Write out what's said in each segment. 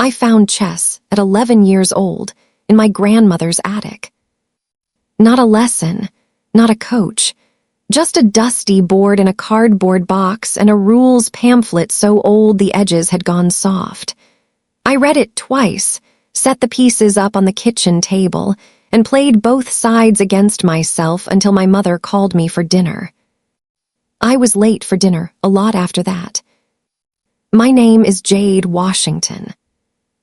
I found chess at 11 years old in my grandmother's attic. Not a lesson, not a coach, just a dusty board in a cardboard box and a rules pamphlet so old the edges had gone soft. I read it twice, set the pieces up on the kitchen table, and played both sides against myself until my mother called me for dinner. I was late for dinner a lot after that. My name is Jade Washington.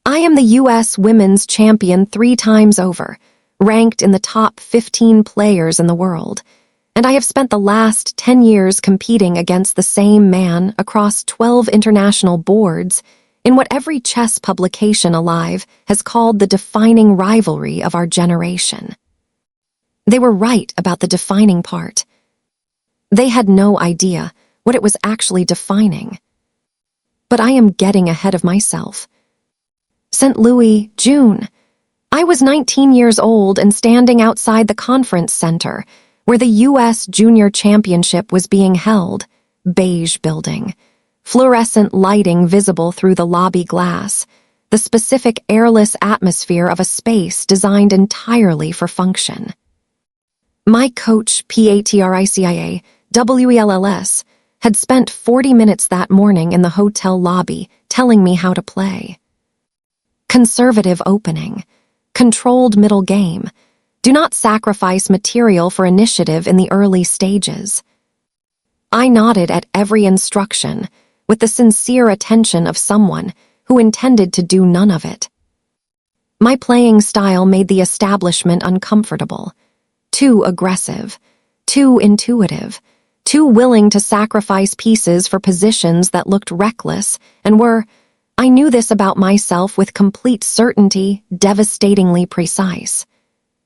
I am the U.S. women's champion 3 times over, ranked in the top 15 players in the world, and I have spent the last 10 years competing against the same man across 12 international boards in what every chess publication alive has called the defining rivalry of our generation. They were right about the defining part. They had no idea what it was actually defining. But I am getting ahead of myself. St. Louis, June. I was 19 years old and standing outside the conference center where the U.S. Junior Championship was being held, beige building, fluorescent lighting visible through the lobby glass, the specific airless atmosphere of a space designed entirely for function. My coach, PATRICIA, WELLS, had spent 40 minutes that morning in the hotel lobby telling me how to play. Conservative opening, controlled middle game, do not sacrifice material for initiative in the early stages. I nodded at every instruction with the sincere attention of someone who intended to do none of it. My playing style made the establishment uncomfortable, too aggressive, too intuitive, too willing to sacrifice pieces for positions that looked reckless and were, I knew this about myself with complete certainty, devastatingly precise.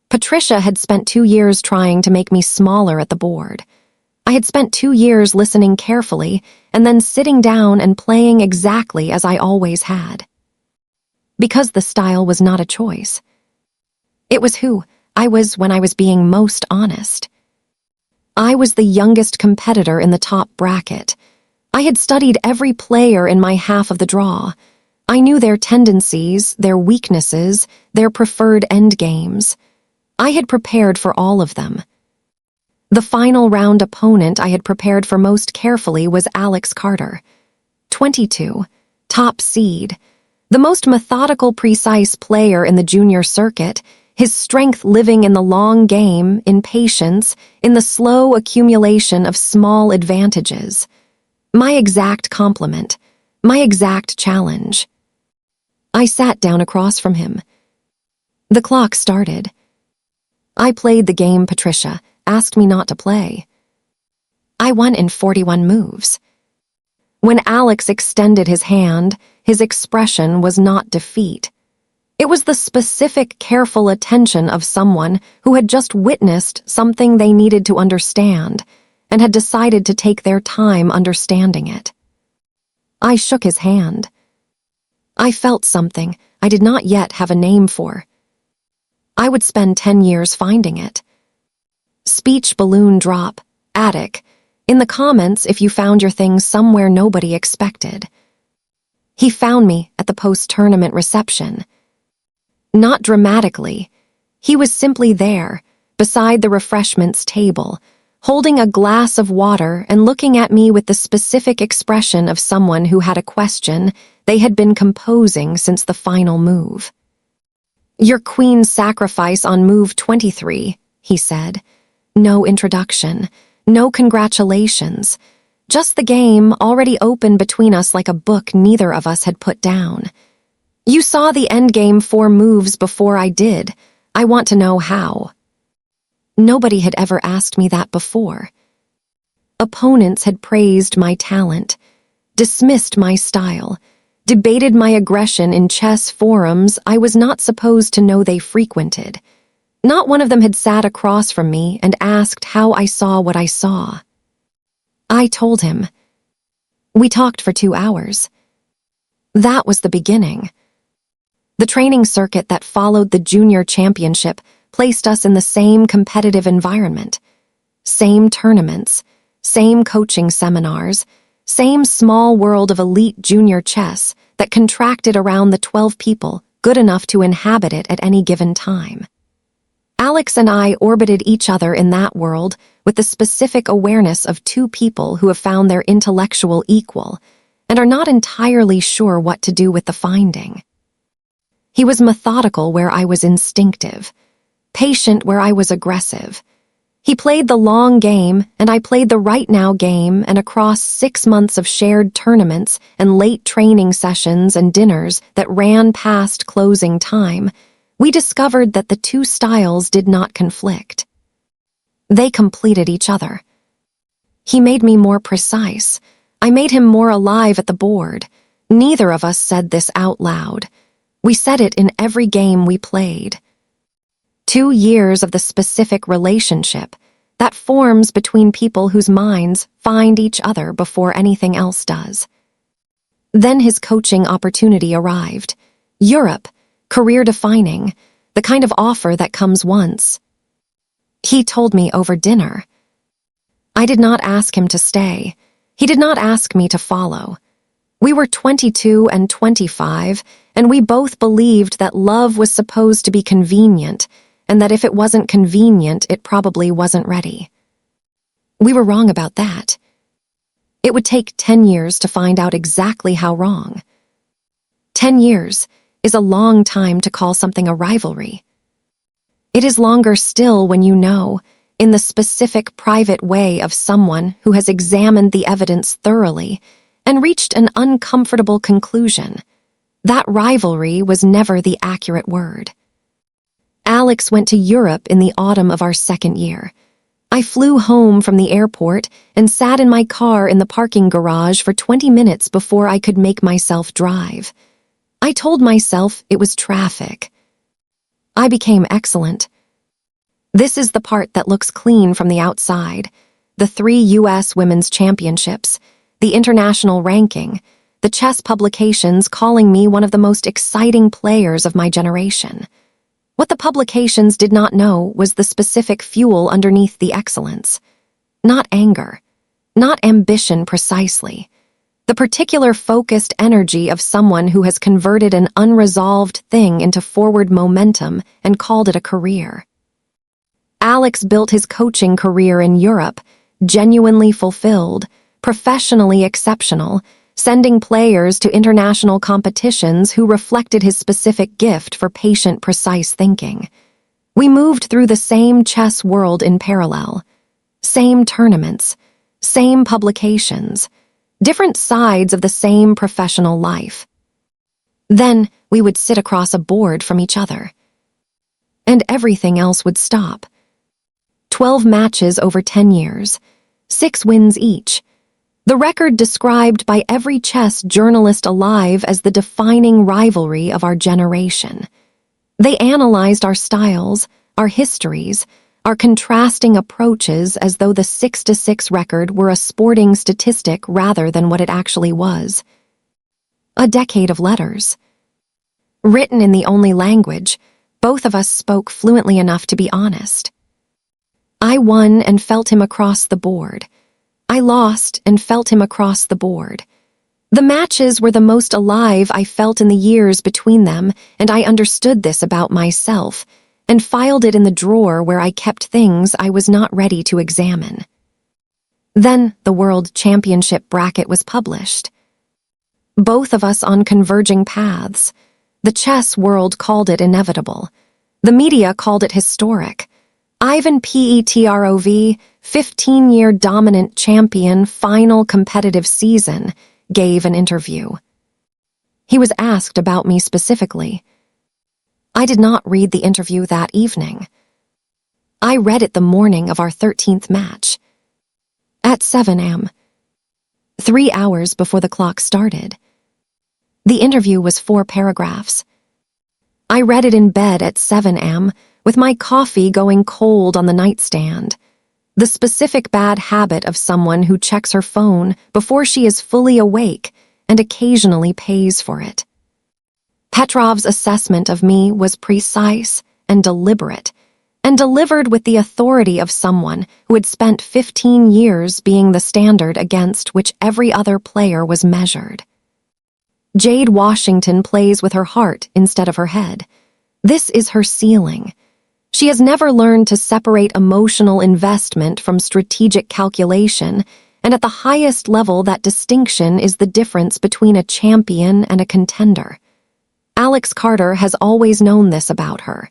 Patricia had spent 2 years trying to make me smaller at the board. I had spent 2 years listening carefully and then sitting down and playing exactly as I always had. Because the style was not a choice. It was who I was when I was being most honest. I was the youngest competitor in the top bracket. I had studied every player in my half of the draw. I knew their tendencies, their weaknesses, their preferred endgames. I had prepared for all of them. The final round opponent I had prepared for most carefully was Alex Carter, 22, top seed, the most methodical, precise player in the junior circuit, his strength living in the long game, in patience, in the slow accumulation of small advantages. My exact complement, my exact challenge. I sat down across from him. The clock started. I played the game Patricia asked me not to play. I won in 41 moves. When Alex extended his hand, his expression was not defeat. It was the specific, careful attention of someone who had just witnessed something they needed to understand and had decided to take their time understanding it. I shook his hand. I felt something I did not yet have a name for. I would spend 10 years finding it. Speech balloon drop, attic, in the comments if you found your things somewhere nobody expected. He found me at the post-tournament reception. Not dramatically. He was simply there, beside the refreshments table, holding a glass of water and looking at me with the specific expression of someone who had a question they had been composing since the final move. "Your queen's sacrifice on move 23, he said. No introduction, no congratulations, just the game already open between us like a book neither of us had put down. You saw the endgame 4 moves before I did. I want to know how." Nobody had ever asked me that before. Opponents had praised my talent, dismissed my style, debated my aggression in chess forums I was not supposed to know they frequented. Not one of them had sat across from me and asked how I saw what I saw. I told him. We talked for 2 hours. That was the beginning. The training circuit that followed the junior championship placed us in the same competitive environment. Same tournaments, same coaching seminars, same small world of elite junior chess that contracted around the 12 people good enough to inhabit it at any given time. Alex and I orbited each other in that world with the specific awareness of two people who have found their intellectual equal and are not entirely sure what to do with the finding. He was methodical where I was instinctive, patient where I was aggressive. He played the long game, and I played the right-now game, and across 6 months of shared tournaments and late training sessions and dinners that ran past closing time, we discovered that the two styles did not conflict. They completed each other. He made me more precise. I made him more alive at the board. Neither of us said this out loud. We said it in every game we played. 2 years of the specific relationship that forms between people whose minds find each other before anything else does. Then his coaching opportunity arrived. Europe, career-defining, the kind of offer that comes once. He told me over dinner. I did not ask him to stay. He did not ask me to follow. We were 22 and 25, and we both believed that love was supposed to be convenient, and that if it wasn't convenient, it probably wasn't ready. We were wrong about that. It would take 10 years to find out exactly how wrong. 10 years is a long time to call something a rivalry. It is longer still when you know, in the specific private way of someone who has examined the evidence thoroughly and reached an uncomfortable conclusion. That rivalry was never the accurate word. Alex went to Europe in the autumn of our second year. I flew home from the airport and sat in my car in the parking garage for 20 minutes before I could make myself drive. I told myself it was traffic. I became excellent. This is the part that looks clean from the outside. The 3 U.S. Women's Championships, the international ranking, the chess publications calling me one of the most exciting players of my generation. What the publications did not know was the specific fuel underneath the excellence. Not anger, not ambition precisely. The particular focused energy of someone who has converted an unresolved thing into forward momentum and called it a career. Alex built his coaching career in Europe, genuinely fulfilled, professionally exceptional, sending players to international competitions who reflected his specific gift for patient, precise thinking. We moved through the same chess world in parallel. Same tournaments, same publications, different sides of the same professional life. Then we would sit across a board from each other. And everything else would stop. 12 matches over 10 years, 6 wins each. The record described by every chess journalist alive as the defining rivalry of our generation. They analyzed our styles, our histories, our contrasting approaches as though the 6-6 record were a sporting statistic rather than what it actually was. A decade of letters. Written in the only language, both of us spoke fluently enough to be honest. I won and felt him across the board. I lost and felt him across the board. The matches were the most alive I felt in the years between them, and I understood this about myself, and filed it in the drawer where I kept things I was not ready to examine. Then the World Championship bracket was published. Both of us on converging paths. The chess world called it inevitable. The media called it historic. Ivan Petrov, 15-year dominant champion, final competitive season, gave an interview. He was asked about me specifically. I did not read the interview that evening. I read it the morning of our 13th match. At 7 a.m., 3 hours before the clock started. The interview was 4 paragraphs. I read it in bed at 7 a.m., with my coffee going cold on the nightstand. The specific bad habit of someone who checks her phone before she is fully awake and occasionally pays for it. Petrov's assessment of me was precise and deliberate, and delivered with the authority of someone who had spent 15 years being the standard against which every other player was measured. Jade Washington plays with her heart instead of her head. This is her ceiling. She has never learned to separate emotional investment from strategic calculation, and at the highest level that distinction is the difference between a champion and a contender. Alex Carter has always known this about her.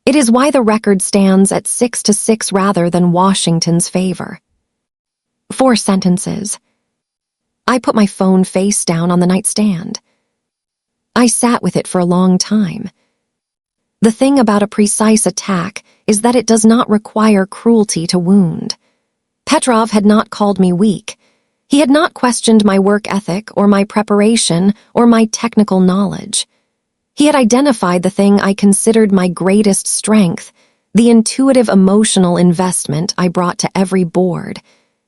It is why the record stands at 6-6 rather than Washington's favor. 4 sentences. I put my phone face down on the nightstand. I sat with it for a long time. The thing about a precise attack is that it does not require cruelty to wound. Petrov had not called me weak. He had not questioned my work ethic or my preparation or my technical knowledge. He had identified the thing I considered my greatest strength, the intuitive emotional investment I brought to every board,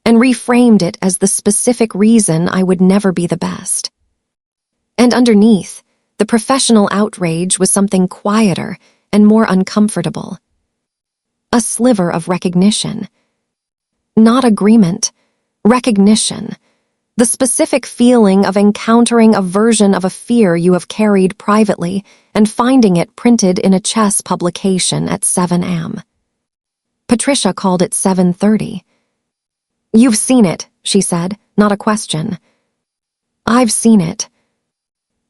and reframed it as the specific reason I would never be the best. And underneath, the professional outrage was something quieter and more uncomfortable. A sliver of recognition. Not agreement, recognition. The specific feeling of encountering a version of a fear you have carried privately and finding it printed in a chess publication at 7 a.m. Patricia called it 7:30. You've seen it, she said, not a question. I've seen it.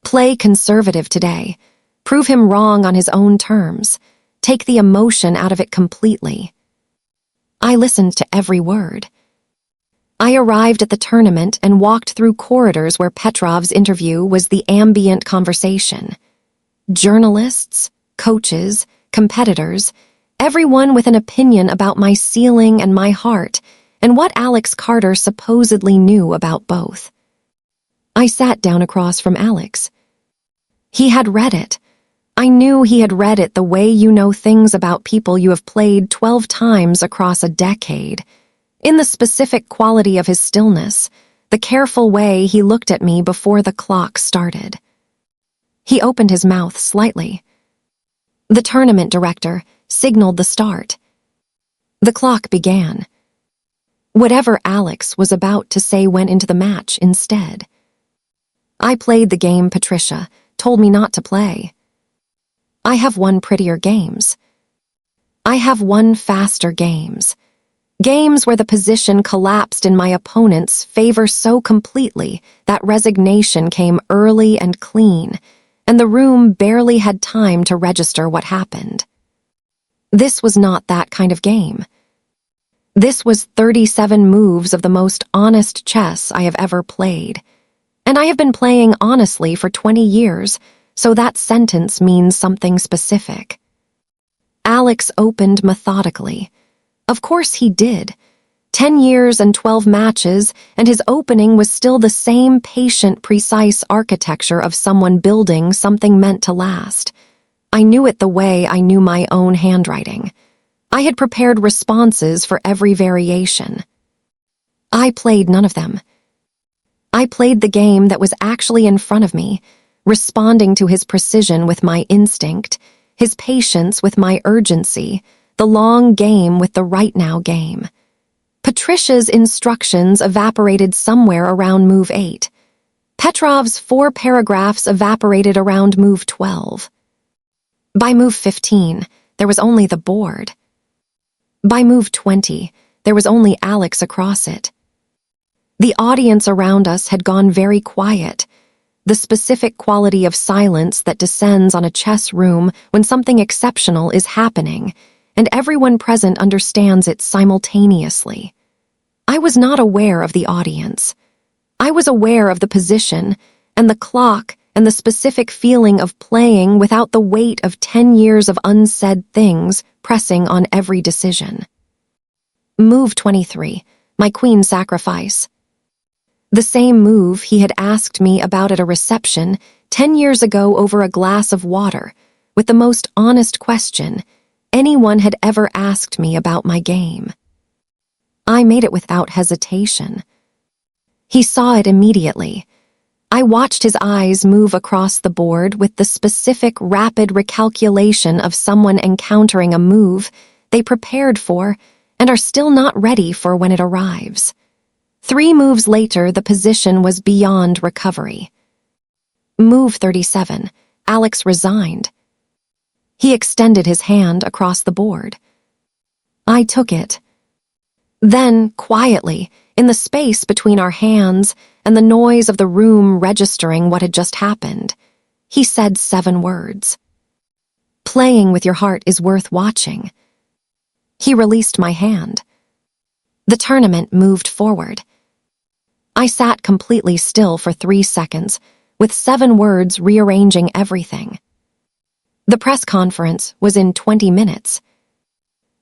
Play conservative today. Prove him wrong on his own terms. Take the emotion out of it completely. I listened to every word. I arrived at the tournament and walked through corridors where Petrov's interview was the ambient conversation. Journalists, coaches, competitors, everyone with an opinion about my ceiling and my heart, and what Alex Carter supposedly knew about both. I sat down across from Alex. He had read it. I knew he had read it the way you know things about people you have played 12 times across a decade. In the specific quality of his stillness, the careful way he looked at me before the clock started. He opened his mouth slightly. The tournament director signaled the start. The clock began. Whatever Alex was about to say went into the match instead. I played the game Patricia told me not to play. I have won prettier games. I have won faster games. Games where the position collapsed in my opponent's favor so completely that resignation came early and clean, and the room barely had time to register what happened. This was not that kind of game. This was 37 moves of the most honest chess I have ever played, and I have been playing honestly for 20 years, so that sentence means something specific. Alex opened methodically. Of course he did. 10 years and 12 matches, and his opening was still the same patient, precise architecture of someone building something meant to last. I knew it the way I knew my own handwriting. I had prepared responses for every variation. I played none of them. I played the game that was actually in front of me, responding to his precision with my instinct, his patience with my urgency, the long game with the right now game. Patricia's instructions evaporated somewhere around move 8. Petrov's 4 paragraphs evaporated around move 12. By move 15, there was only the board. By move 20, there was only Alex across it. The audience around us had gone very quiet, the specific quality of silence that descends on a chess room when something exceptional is happening, and everyone present understands it simultaneously. I was not aware of the audience. I was aware of the position, and the clock, and the specific feeling of playing without the weight of 10 years of unsaid things pressing on every decision. Move 23, my queen sacrifice. The same move he had asked me about at a reception 10 years ago over a glass of water, with the most honest question anyone had ever asked me about my game. I made it without hesitation. He saw it immediately. I watched his eyes move across the board with the specific rapid recalculation of someone encountering a move they prepared for and are still not ready for when it arrives. 3 moves later, the position was beyond recovery. Move 37. Alex resigned. He extended his hand across the board. I took it. Then, quietly, in the space between our hands and the noise of the room registering what had just happened, he said 7 words. Playing with your heart is worth watching. He released my hand. The tournament moved forward. I sat completely still for 3 seconds, with 7 words rearranging everything. The press conference was in 20 minutes.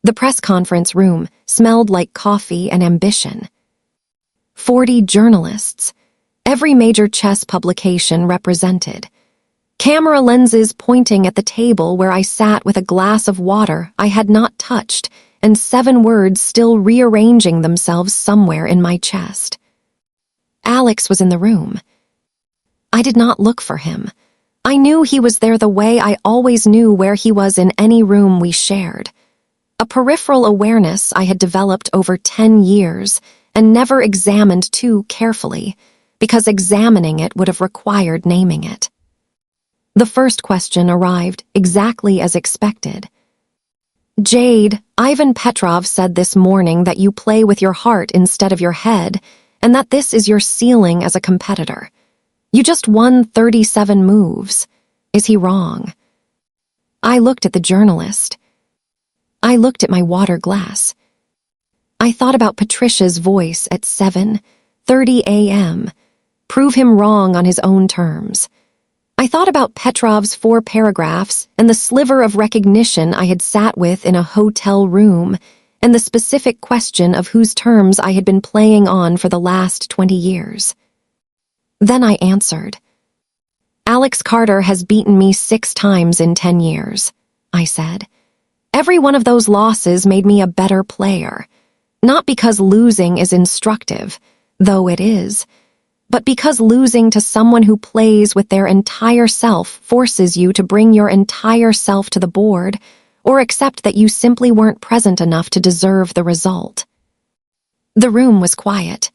The press conference room smelled like coffee and ambition. 40 journalists, every major chess publication represented. Camera lenses pointing at the table where I sat with a glass of water I had not touched, and 7 words still rearranging themselves somewhere in my chest. Alex was in the room. I did not look for him. I knew he was there the way I always knew where he was in any room we shared. A peripheral awareness I had developed over 10 years and never examined too carefully, because examining it would have required naming it. The first question arrived exactly as expected. Jade, Ivan Petrov said this morning that you play with your heart instead of your head, and that this is your ceiling as a competitor. You just won 37 moves. Is he wrong? I looked at the journalist. I looked at my water glass. I thought about Patricia's voice at 7:30 a.m. Prove him wrong on his own terms. I thought about Petrov's 4 paragraphs and the sliver of recognition I had sat with in a hotel room, and the specific question of whose terms I had been playing on for the last 20 years. Then I answered. Alex Carter has beaten me 6 times in 10 years, I said. Every one of those losses made me a better player. Not because losing is instructive, though it is, but because losing to someone who plays with their entire self forces you to bring your entire self to the board, or accept that you simply weren't present enough to deserve the result. The room was quiet.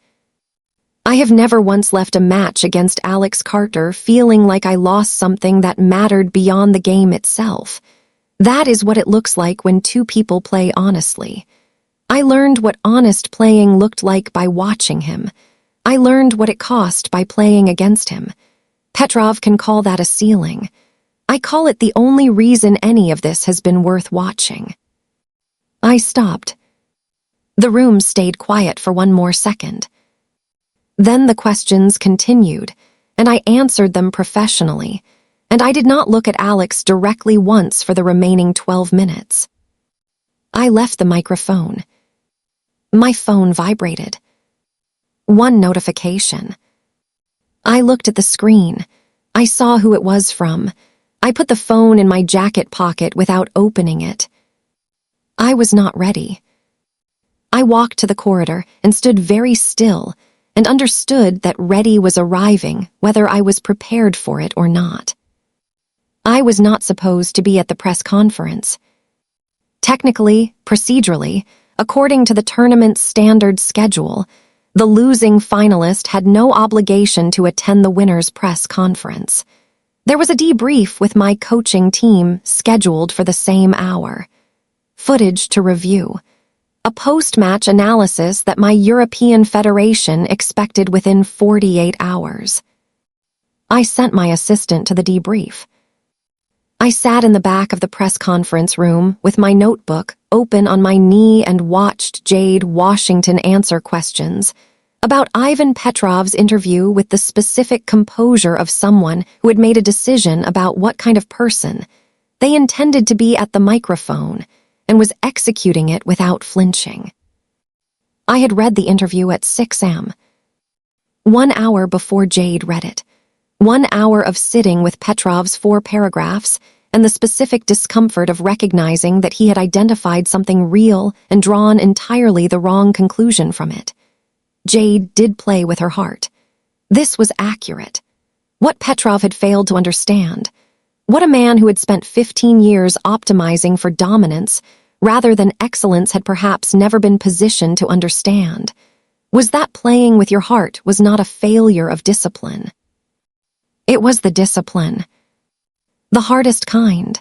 I have never once left a match against Alex Carter feeling like I lost something that mattered beyond the game itself. That is what it looks like when 2 people play honestly. I learned what honest playing looked like by watching him. I learned what it cost by playing against him. Petrov can call that a ceiling. I call it the only reason any of this has been worth watching. I stopped. The room stayed quiet for 1 more second. Then the questions continued, and I answered them professionally, and I did not look at Alex directly once for the remaining 12 minutes. I left the microphone. My phone vibrated. 1 notification. I looked at the screen. I saw who it was from. I put the phone in my jacket pocket without opening it. I was not ready. I walked to the corridor and stood very still and understood that ready was arriving whether I was prepared for it or not. I was not supposed to be at the press conference. Technically, procedurally, according to the tournament's standard schedule, the losing finalist had no obligation to attend the winner's press conference. There was a debrief with my coaching team scheduled for the same hour. Footage to review. A post-match analysis that my European Federation expected within 48 hours. I sent my assistant to the debrief. I sat in the back of the press conference room with my notebook open on my knee and watched Jade Washington answer questions about Ivan Petrov's interview with the specific composure of someone who had made a decision about what kind of person they intended to be at the microphone and was executing it without flinching. I had read the interview at 6 a.m. 1 hour before Jade read it. 1 hour of sitting with Petrov's 4 paragraphs and the specific discomfort of recognizing that he had identified something real and drawn entirely the wrong conclusion from it. Jade did play with her heart. This was accurate. What Petrov had failed to understand, what a man who had spent 15 years optimizing for dominance rather than excellence had perhaps never been positioned to understand, was that playing with your heart was not a failure of discipline. It was the discipline. The hardest kind.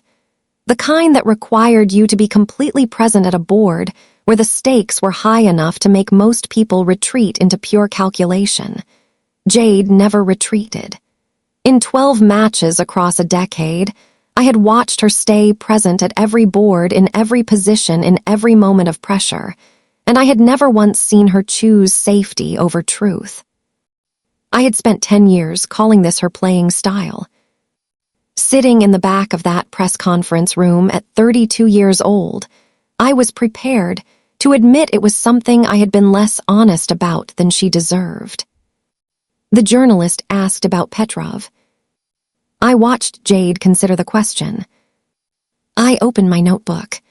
The kind that required you to be completely present at a board where the stakes were high enough to make most people retreat into pure calculation. Jade never retreated. In 12 matches across a decade, I had watched her stay present at every board in every position in every moment of pressure, and I had never once seen her choose safety over truth. I had spent 10 years calling this her playing style. Sitting in the back of that press conference room at 32 years old, I was prepared to admit it was something I had been less honest about than she deserved. The journalist asked about Petrov. I watched Jade consider the question. I opened my notebook.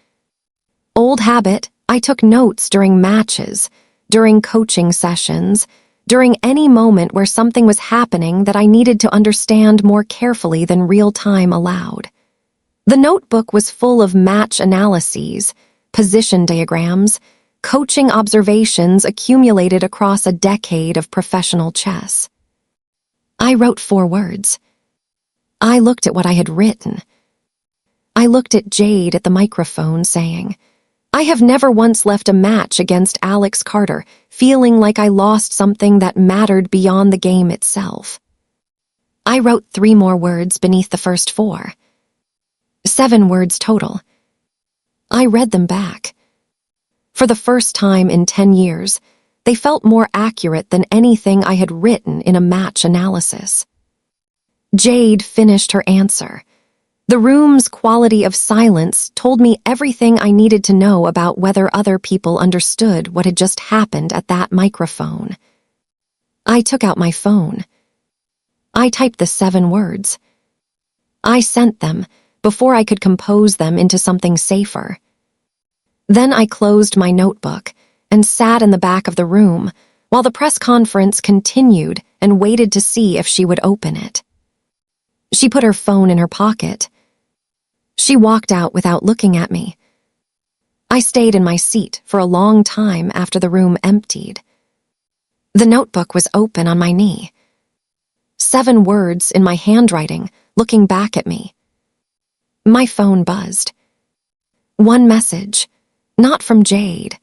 Old habit, I took notes during matches, during coaching sessions, during any moment where something was happening that I needed to understand more carefully than real time allowed. The notebook was full of match analyses, position diagrams, coaching observations accumulated across a decade of professional chess. I wrote 4 words. I looked at what I had written. I looked at Jade at the microphone saying, I have never once left a match against Alex Carter feeling like I lost something that mattered beyond the game itself. I wrote 3 more words beneath the first 4. 7 words total. I read them back. For the first time in 10 years, they felt more accurate than anything I had written in a match analysis. Jade finished her answer. The room's quality of silence told me everything I needed to know about whether other people understood what had just happened at that microphone. I took out my phone. I typed the 7 words. I sent them before I could compose them into something safer. Then I closed my notebook and sat in the back of the room while the press conference continued and waited to see if she would open it. She put her phone in her pocket. She walked out without looking at me. I stayed in my seat for a long time after the room emptied. The notebook was open on my knee. 7 words in my handwriting, looking back at me. My phone buzzed. 1 message, not from Jade.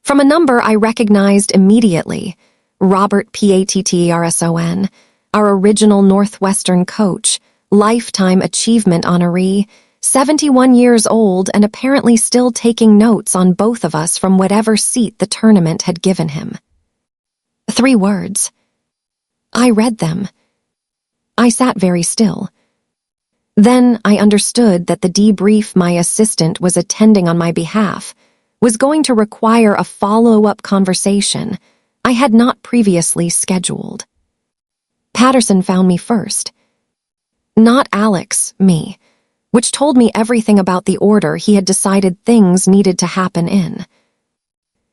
From a number I recognized immediately, Robert Patterson, our original Northwestern coach, lifetime achievement honoree, 71 years old and apparently still taking notes on both of us from whatever seat the tournament had given him. 3 words. I read them. I sat very still. Then I understood that the debrief my assistant was attending on my behalf was going to require a follow-up conversation I had not previously scheduled. Patterson found me first. Not Alex, me, which told me everything about the order he had decided things needed to happen in.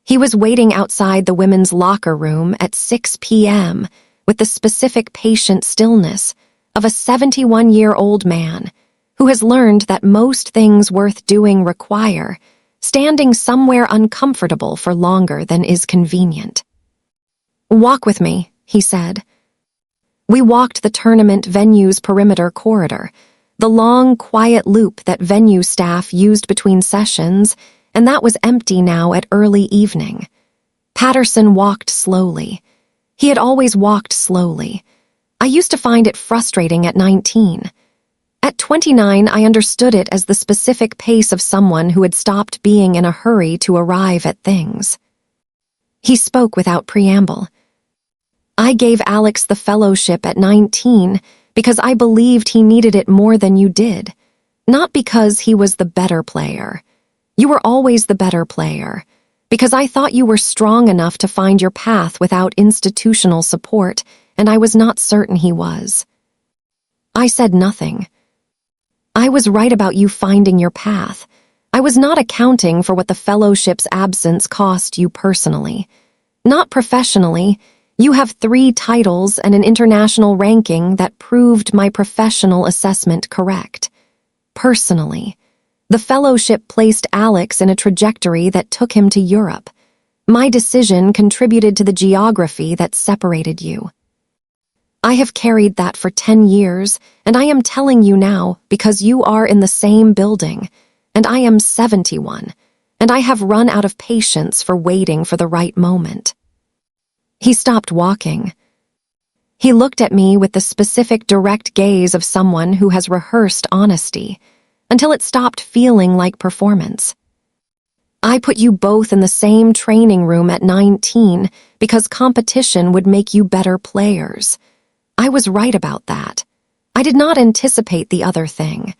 He was waiting outside the women's locker room at 6 p.m. with the specific patient stillness of a 71-year-old man who has learned that most things worth doing require standing somewhere uncomfortable for longer than is convenient. Walk with me, he said. We walked the tournament venue's perimeter corridor, the long, quiet loop that venue staff used between sessions, and that was empty now at early evening. Patterson walked slowly. He had always walked slowly. I used to find it frustrating at 19. At 29, I understood it as the specific pace of someone who had stopped being in a hurry to arrive at things. He spoke without preamble. I gave Alex the fellowship at 19 because I believed he needed it more than you did, not because he was the better player. You were always the better player, because I thought you were strong enough to find your path without institutional support, and I was not certain he was. I said nothing. I was right about you finding your path. I was not accounting for what the fellowship's absence cost you personally. Not professionally. You have 3 titles and an international ranking that proved my professional assessment correct. Personally, the fellowship placed Alex in a trajectory that took him to Europe. My decision contributed to the geography that separated you. I have carried that for 10 years, and I am telling you now because you are in the same building, and I am 71, and I have run out of patience for waiting for the right moment. He stopped walking. He looked at me with the specific direct gaze of someone who has rehearsed honesty, until it stopped feeling like performance. I put you both in the same training room at 19 because competition would make you better players. I was right about that. I did not anticipate the other thing.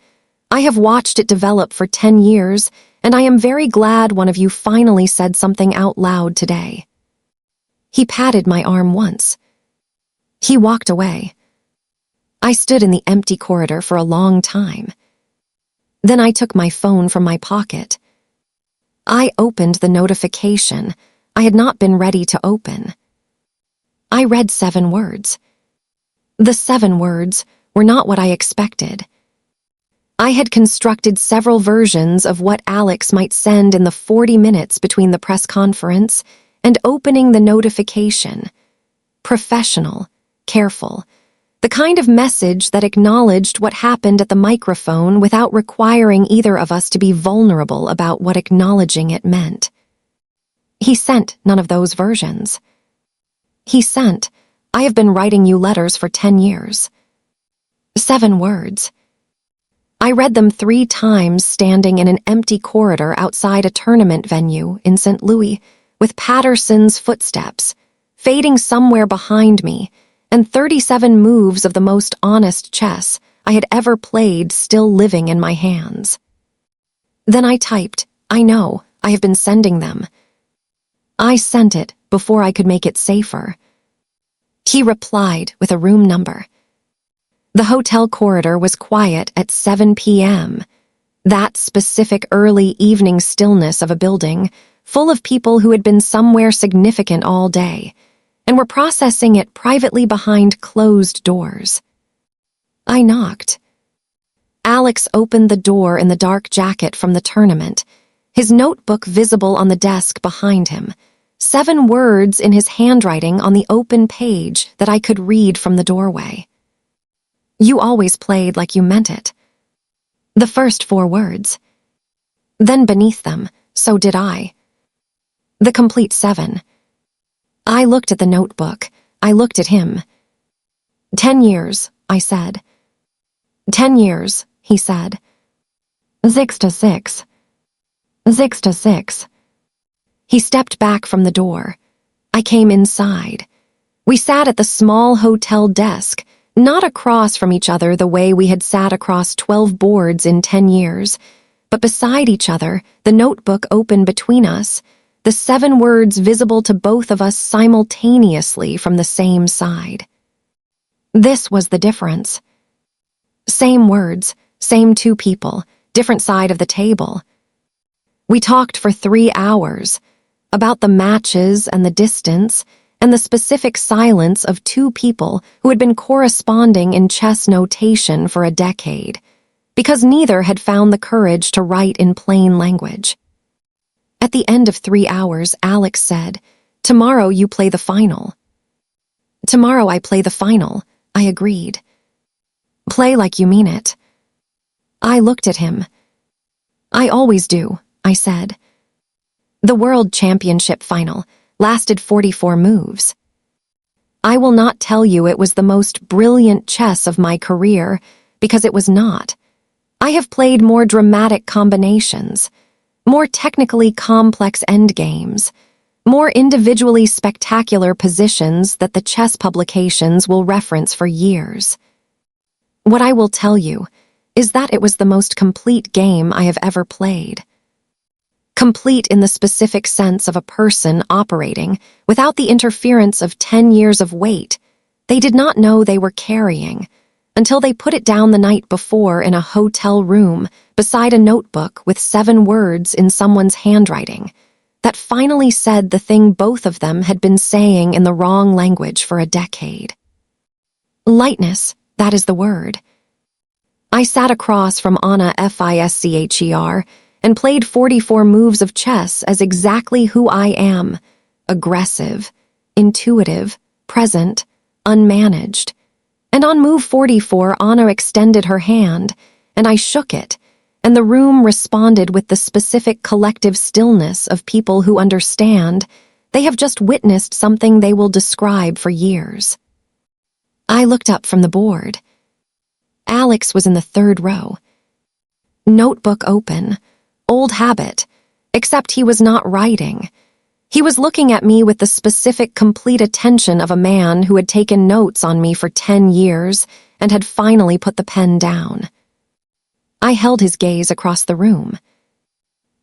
I have watched it develop for 10 years, and I am very glad one of you finally said something out loud today. He patted my arm once. He walked away. I stood in the empty corridor for a long time. Then I took my phone from my pocket. I opened the notification I had not been ready to open. I read 7 words. The 7 words were not what I expected. I had constructed several versions of what Alex might send in the 40 minutes between the press conference and opening the notification. Professional, careful, the kind of message that acknowledged what happened at the microphone without requiring either of us to be vulnerable about what acknowledging it meant. He sent none of those versions. He sent, I have been writing you letters for 10 years. 7 words. I read them 3 times standing in an empty corridor outside a tournament venue in St. Louis, with Patterson's footsteps, fading somewhere behind me, and 37 moves of the most honest chess I had ever played still living in my hands. Then I typed, I know, I have been sending them. I sent it before I could make it safer. He replied with a room number. The hotel corridor was quiet at 7 p.m. That specific early evening stillness of a building, full of people who had been somewhere significant all day, and were processing it privately behind closed doors. I knocked. Alex opened the door in the dark jacket from the tournament, his notebook visible on the desk behind him, 7 words in his handwriting on the open page that I could read from the doorway. You always played like you meant it. The first 4 words. Then beneath them, so did I. The complete 7. I looked at the notebook. I looked at him. 10 years, I said. 10 years, he said. 6 to 6. 6 to 6. He stepped back from the door. I came inside. We sat at the small hotel desk, not across from each other the way we had sat across 12 boards in 10 years, but beside each other, the notebook open between us, the 7 words visible to both of us simultaneously from the same side. This was the difference. Same words, same 2 people, different side of the table. We talked for 3 hours, about the matches and the distance, and the specific silence of 2 people who had been corresponding in chess notation for a decade, because neither had found the courage to write in plain language. At the end of 3 hours, Alex said, "Tomorrow you play the final." "Tomorrow I play the final," I agreed. "Play like you mean it." I looked at him. "I always do," I said. The World Championship final lasted 44 moves. I will not tell you it was the most brilliant chess of my career, because it was not. I have played more dramatic combinations, more technically complex endgames, more individually spectacular positions that the chess publications will reference for years. What I will tell you is that it was the most complete game I have ever played. Complete in the specific sense of a person operating without the interference of 10 years of weight they did not know they were carrying until they put it down the night before in a hotel room beside a notebook with 7 words in someone's handwriting that finally said the thing both of them had been saying in the wrong language for a decade. Lightness, that is the word. I sat across from Anna Fischer and played 44 moves of chess as exactly who I am, aggressive, intuitive, present, unmanaged, And on move 44, Anna extended her hand, and I shook it, and the room responded with the specific collective stillness of people who understand they have just witnessed something they will describe for years. I looked up from the board. Alex was in the third row. Notebook open, old habit, except he was not writing. He was looking at me with the specific, complete attention of a man who had taken notes on me for 10 years and had finally put the pen down. I held his gaze across the room.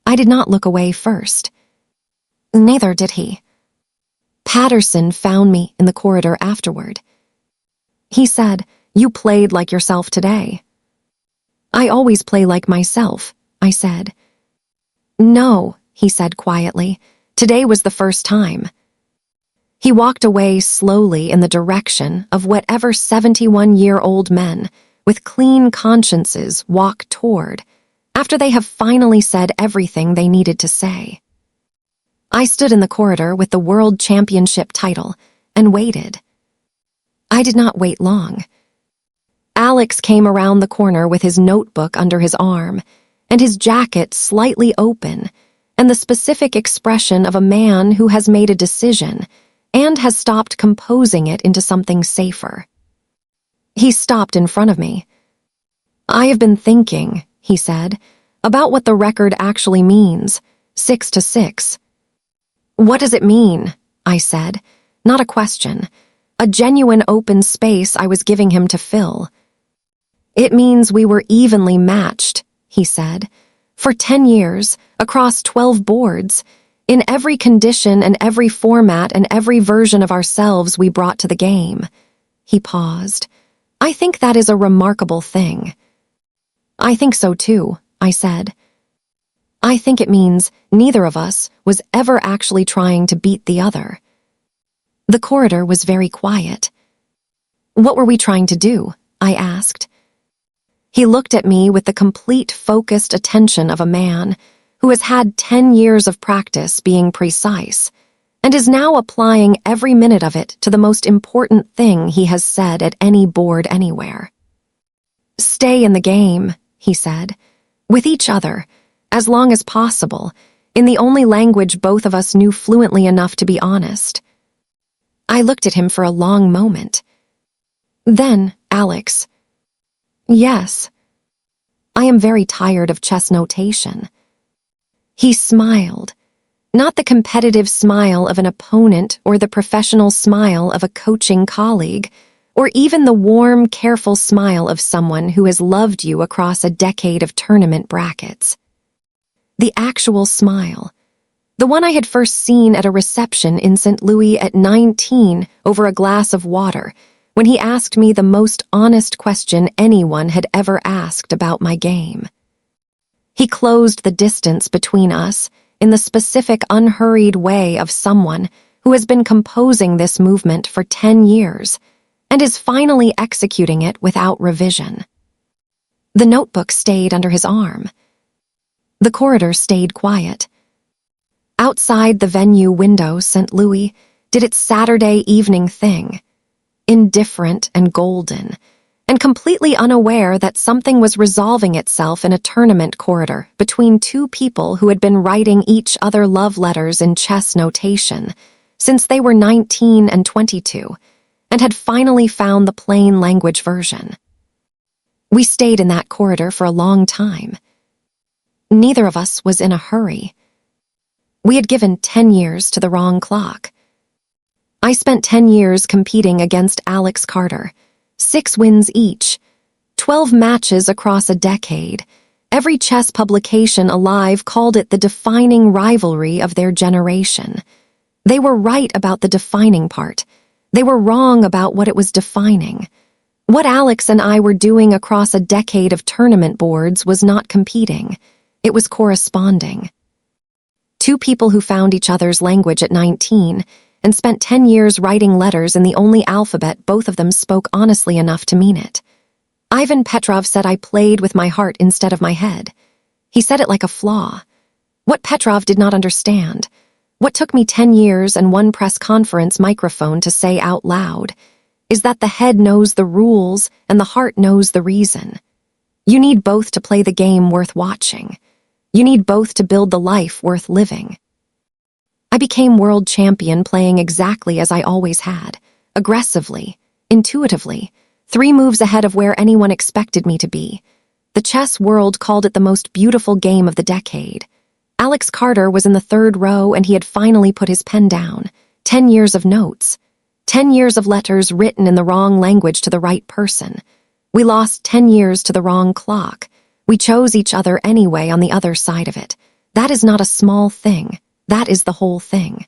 I did not look away first. Neither did he. Patterson found me in the corridor afterward. He said, "You played like yourself today." "I always play like myself," I said. "No," he said quietly. "Today was the first time." He walked away slowly in the direction of whatever 71-year-old men with clean consciences walk toward after they have finally said everything they needed to say. I stood in the corridor with the World Championship title and waited. I did not wait long. Alex came around the corner with his notebook under his arm and his jacket slightly open and the specific expression of a man who has made a decision and has stopped composing it into something safer. He stopped in front of me. "I have been thinking," he said, "about what the record actually means, 6-6. "What does it mean?" I said, not a question, a genuine open space I was giving him to fill. "It means we were evenly matched," he said, "for 10 years, across 12 boards, in every condition and every format and every version of ourselves we brought to the game." He paused. "I think that is a remarkable thing." "I think so too," I said. "I think it means neither of us was ever actually trying to beat the other." The corridor was very quiet. "What were we trying to do?" I asked. He looked at me with the complete focused attention of a man who has had 10 years of practice being precise and is now applying every minute of it to the most important thing he has said at any board anywhere. "Stay in the game," he said, "with each other, as long as possible, in the only language both of us knew fluently enough to be honest." I looked at him for a long moment. Then, Alex. "Yes. I am very tired of chess notation." He smiled, not the competitive smile of an opponent or the professional smile of a coaching colleague, or even the warm, careful smile of someone who has loved you across a decade of tournament brackets. The actual smile, the one I had first seen at a reception in St. Louis at 19 over a glass of water, when he asked me the most honest question anyone had ever asked about my game. He closed the distance between us in the specific, unhurried way of someone who has been composing this movement for 10 years and is finally executing it without revision. The notebook stayed under his arm. The corridor stayed quiet. Outside the venue window, St. Louis did its Saturday evening thing, indifferent and golden, and completely unaware that something was resolving itself in a tournament corridor between two people who had been writing each other love letters in chess notation since they were 19 and 22, and had finally found the plain language version. We stayed in that corridor for a long time. Neither of us was in a hurry. We had given 10 years to the wrong clock. I spent 10 years competing against Alex Carter, 6 wins each, 12 matches across a decade. Every chess publication alive called it the defining rivalry of their generation. They were right about the defining part. They were wrong about what it was defining. What Alex and I were doing across a decade of tournament boards was not competing. It was corresponding. Two people who found each other's language at 19 and spent 10 years writing letters in the only alphabet both of them spoke honestly enough to mean it. Ivan Petrov said I played with my heart instead of my head. He said it like a flaw. What Petrov did not understand, what took me 10 years and one press conference microphone to say out loud, is that the head knows the rules and the heart knows the reason. You need both to play the game worth watching. You need both to build the life worth living. I became world champion playing exactly as I always had, aggressively, intuitively, 3 moves ahead of where anyone expected me to be. The chess world called it the most beautiful game of the decade. Alex Carter was in the 3rd row and he had finally put his pen down. 10 years of notes. 10 years of letters written in the wrong language to the right person. We lost 10 years to the wrong clock. We chose each other anyway on the other side of it. That is not a small thing. That is the whole thing.